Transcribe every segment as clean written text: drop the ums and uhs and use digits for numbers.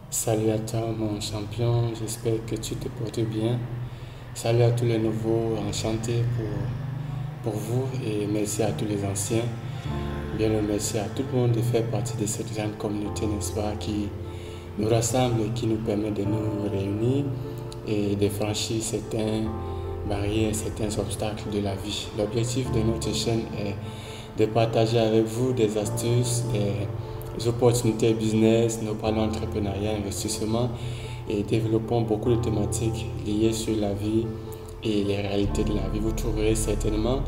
Salut à toi mon champion, j'espère que tu te portes bien. Salut à tous les nouveaux, enchanté pour vous et merci à tous les anciens. Bien le merci à tout le monde de faire partie de cette grande communauté, n'est-ce pas, qui nous rassemble et qui nous permet de nous réunir et de franchir certaines barrières, certains obstacles de la vie. L'objectif de notre chaîne est de partager avec vous des astuces, des opportunités business, nous parlons entrepreneuriat, investissement et développons beaucoup de thématiques liées sur la vie et les réalités de la vie. Vous trouverez certainement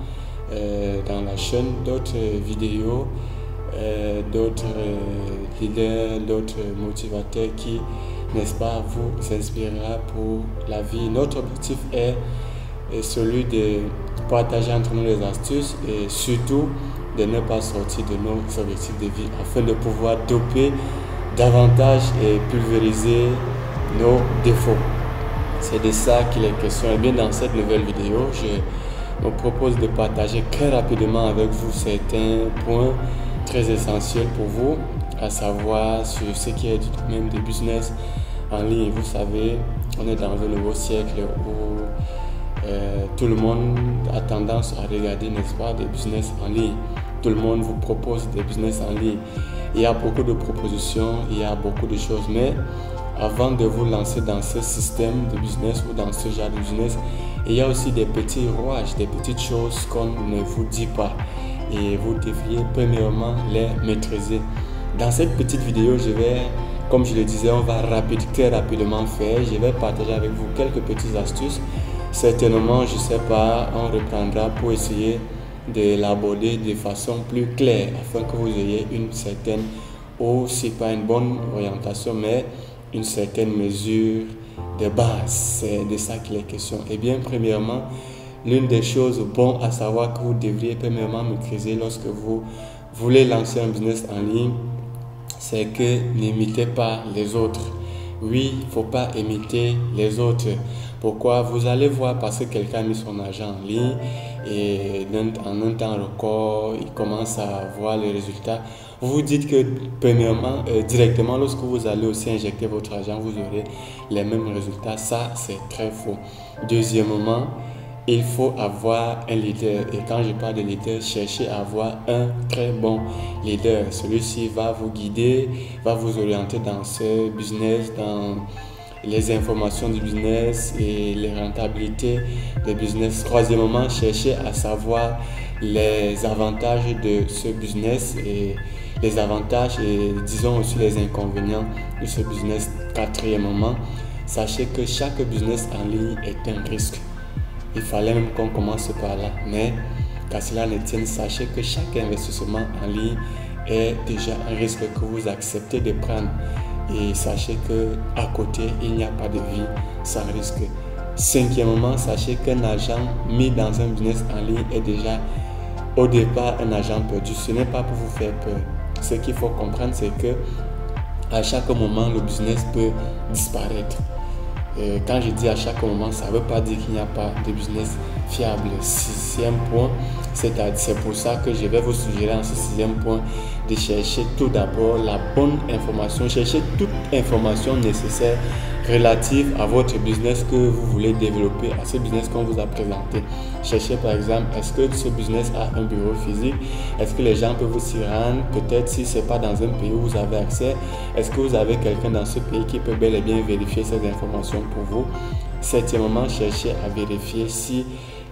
dans la chaîne d'autres vidéos, d'autres leaders, d'autres motivateurs qui, n'est-ce pas, vous inspirera pour la vie. Notre objectif est celui de partager entre nous les astuces et surtout de ne pas sortir de nos objectifs de vie afin de pouvoir doper davantage et pulvériser nos défauts. C'est de ça qu'il est question. Et bien dans cette nouvelle vidéo, je me propose de partager très rapidement avec vous certains points très essentiels pour vous, à savoir sur ce qui est du domaine du business en ligne. Vous savez, on est dans un nouveau siècle où tout le monde a tendance à regarder, n'est-ce pas, des business en ligne. Tout le monde vous propose des business en ligne. Il y a beaucoup de propositions, il y a beaucoup de choses, mais avant de vous lancer dans ce système de business ou dans ce genre de business, il y a aussi des petits rouages, des petites choses qu'on ne vous dit pas et vous devriez premièrement les maîtriser. Dans cette petite vidéo, comme je le disais, on va très rapidement faire. Je vais partager avec vous quelques petites astuces. Certainement, je ne sais pas, on reprendra pour essayer de l'aborder de façon plus claire afin que vous ayez une certaine, ou si pas une bonne orientation, mais une certaine mesure de base. C'est de ça qu'il est question. Et bien, premièrement, l'une des choses bonnes à savoir que vous devriez premièrement maîtriser lorsque vous voulez lancer un business en ligne, c'est que n'imitez pas les autres. Oui, il ne faut pas imiter les autres. Pourquoi? Vous allez voir parce que quelqu'un a mis son argent en ligne et en un temps record, il commence à voir les résultats. Vous vous dites que premièrement, directement, lorsque vous allez aussi injecter votre argent, vous aurez les mêmes résultats. Ça, c'est très faux. Deuxièmement, il faut avoir un leader. Et quand je parle de leader, cherchez à avoir un très bon leader. Celui-ci va vous guider, va vous orienter dans ce business, dans les informations du business et les rentabilités du business. Troisièmement, cherchez à savoir les avantages de ce business et les avantages et disons aussi les inconvénients de ce business. Quatrièmement, sachez que chaque business en ligne est un risque. Il fallait même qu'on commence par là, mais qu'à cela ne tienne, sachez que chaque investissement en ligne est déjà un risque que vous acceptez de prendre. Et sachez qu'à côté, il n'y a pas de vie sans risque. Cinquièmement, sachez qu'un argent mis dans un business en ligne est déjà au départ un argent perdu. Ce n'est pas pour vous faire peur. Ce qu'il faut comprendre, c'est que à chaque moment, le business peut disparaître. Quand je dis à chaque moment, ça ne veut pas dire qu'il n'y a pas de business fiable. Sixième point, c'est pour ça que je vais vous suggérer en ce sixième point de chercher tout d'abord la bonne information. Cherchez toute information nécessaire relative à votre business que vous voulez développer, à ce business qu'on vous a présenté. Cherchez par exemple, est-ce que ce business a un bureau physique? Est-ce que les gens peuvent s'y rendre? Peut-être si ce n'est pas dans un pays où vous avez accès, est-ce que vous avez quelqu'un dans ce pays qui peut bel et bien vérifier ces informations pour vous? Septièmement, cherchez à vérifier si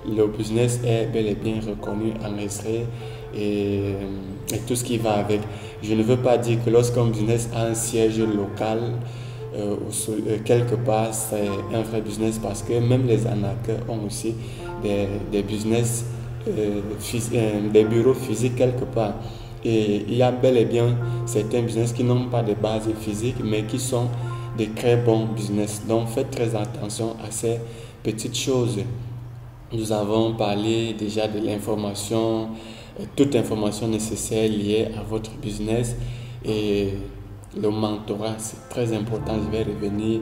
le business est bel et bien reconnu, enregistré et tout ce qui va avec. Je ne veux pas dire que lorsqu'un business a un siège local quelque part, c'est un vrai business parce que même les arnaqueurs ont aussi des business, des bureaux physiques quelque part. Et il y a bel et bien certains business qui n'ont pas de base physique mais qui sont de très bons business. Donc faites très attention à ces petites choses. Nous avons parlé déjà de l'information, toute information nécessaire liée à votre business et le mentorat, c'est très important, je vais revenir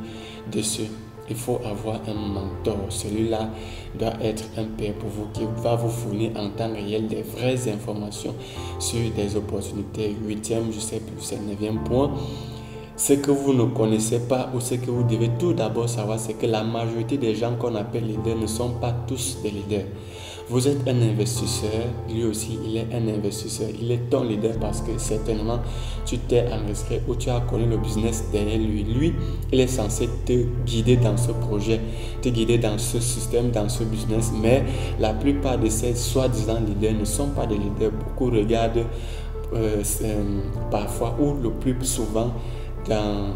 dessus. Il faut avoir un mentor, celui-là doit être un père pour vous qui va vous fournir en temps réel des vraies informations sur des opportunités. Huitième, je sais plus, c'est le neuvième point. Ce que vous ne connaissez pas ou ce que vous devez tout d'abord savoir, c'est que la majorité des gens qu'on appelle leaders ne sont pas tous des leaders. Vous êtes un investisseur, lui aussi il est un investisseur. Il est ton leader parce que certainement tu t'es enregistré ou tu as connu le business derrière lui. Lui, il est censé te guider dans ce projet, te guider dans ce système, dans ce business. Mais la plupart de ces soi-disant leaders ne sont pas des leaders. Beaucoup regardent parfois ou le plus souvent dans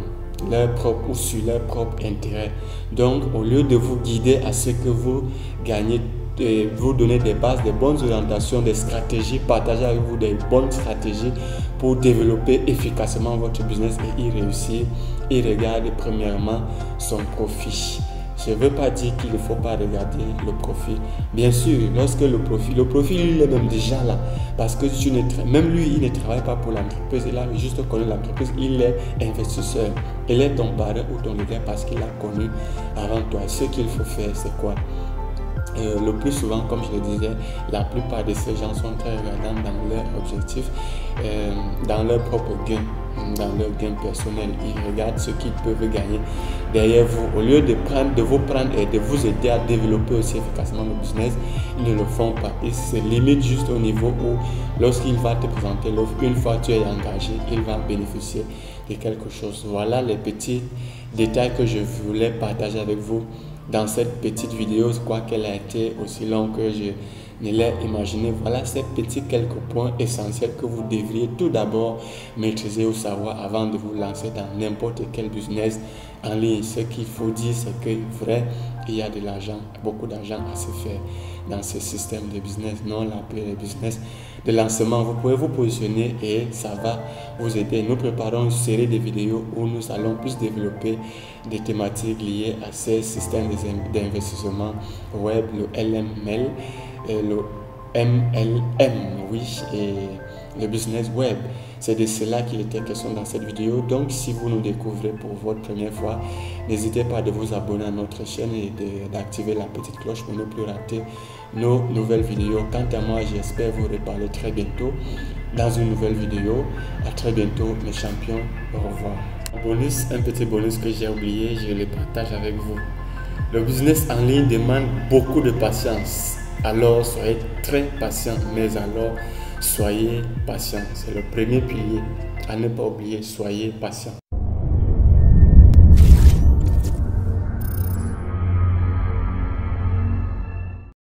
leur propre ou sur leur propre intérêt. Donc, au lieu de vous guider à ce que vous gagnez, vous donner des bases, des bonnes orientations, des stratégies, partager avec vous des bonnes stratégies pour développer efficacement votre business et y réussir, il regarde premièrement son profit. Je ne veux pas dire qu'il ne faut pas regarder le profit. Bien sûr, lorsque le profit il est même déjà là. Parce que même lui, il ne travaille pas pour l'entreprise. Il a juste connu l'entreprise. Il est investisseur. Il est ton parrain ou ton leader parce qu'il a connu avant toi. Ce qu'il faut faire, c'est quoi? Le plus souvent, comme je le disais, la plupart de ces gens sont très regardants dans leur objectif, dans leur propre gain, dans leur gain personnel. Ils regardent ce qu'ils peuvent gagner derrière vous. Au lieu de vous prendre et de vous aider à développer aussi efficacement le business, ils ne le font pas. Ils se limitent juste au niveau où, lorsqu'il va te présenter l'offre, une fois que tu es engagé, il va bénéficier de quelque chose. Voilà les petits détails que je voulais partager avec vous dans cette petite vidéo, quoiqu'elle a été aussi longue que je ne l'ai imaginé. Voilà ces petits quelques points essentiels que vous devriez tout d'abord maîtriser ou savoir avant de vous lancer dans n'importe quel business en ligne. Ce qu'il faut dire, c'est que vrai, il y a de l'argent, beaucoup d'argent à se faire dans ce système de business, non l'appeler business de lancement. Vous pouvez vous positionner et ça va vous aider. Nous préparons une série de vidéos où nous allons plus développer des thématiques liées à ces systèmes d'investissement web, le LML, le MLM, oui, et le business web. C'est de cela qu'il était question dans cette vidéo. Donc, si vous nous découvrez pour votre première fois, n'hésitez pas de vous abonner à notre chaîne et d'activer la petite cloche pour ne plus rater nos nouvelles vidéos. Quant à moi, j'espère vous reparler très bientôt dans une nouvelle vidéo. À très bientôt, mes champions. Au revoir. Un petit bonus que j'ai oublié, je le partage avec vous. Le business en ligne demande beaucoup de patience. Alors, soyez très patient, mais alors, soyez patient. C'est le premier pilier à ne pas oublier. Soyez patient.